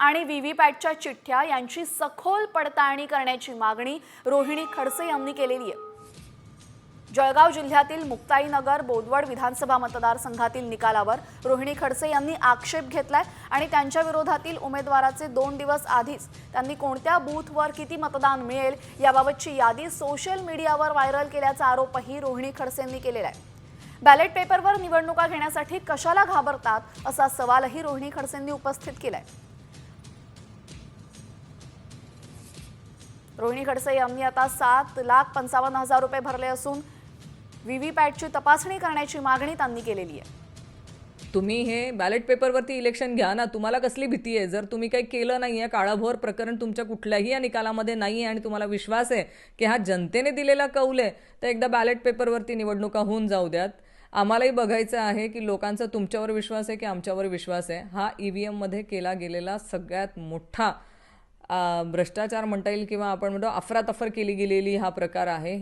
आणि व्हीव्हीपॅटच्या चिठ्ठ्या यांची सखोल पडताळणी करण्याची मागणी रोहिणी खडसे यांनी केलेली आहे। जळगाव जिल्ह्यातील मुक्ताईनगर बोदवड विधानसभा मतदारसंघातील निकालावर रोहिणी खडसे यांनी आक्षेप घेतलाय आणि त्यांच्या विरोधातील उमेदवाराचे 2 दिवस आधीच त्यांनी कोणत्या बूथवर किती मतदान मिळेल याबाबतची यादी सोशल मीडियावर व्हायरल केल्याचा आरोपही रोहिणी खडसे यांनी केलेला आहे। बॅलेट पेपरवर निवडणुका घेण्यासाठी कशाला घाबरतात असा सवालही रोहिणी खडसेंनी उपस्थित केलाय। रोहिणी खडसे यांनी आता 7,55,000 रुपये भरले असून व्हीव्हीपॅटची तपासणी करण्याची मागणी त्यांनी केलेली आहे। तुम्ही हे बॅलेट पेपरवरती इलेक्शन घ्या ना, तुम्हाला कसली भीती आहे? जर तुम्ही काही केलं नाहीये, काळाभोर प्रकरण तुमच्या कुठल्याही या निकालामध्ये नाहीये आणि तुम्हाला विश्वास आहे की हा जनतेने दिलेला कौल आहे, तर एकदा बॅलेट पेपरवरती निवडणुका होऊन जाऊ द्यात। आम्हालाही बघायचं आहे की लोकांचा तुमच्यावर विश्वास आहे की आमच्यावर विश्वास आहे। हा ईव्हीएम मध्ये केला गेलेला सगळ्यात मोठा भ्रष्टाचार म्हणता येईल किंवा आपण म्हणतो अफरातफर केली गेलेली हा प्रकार आहे।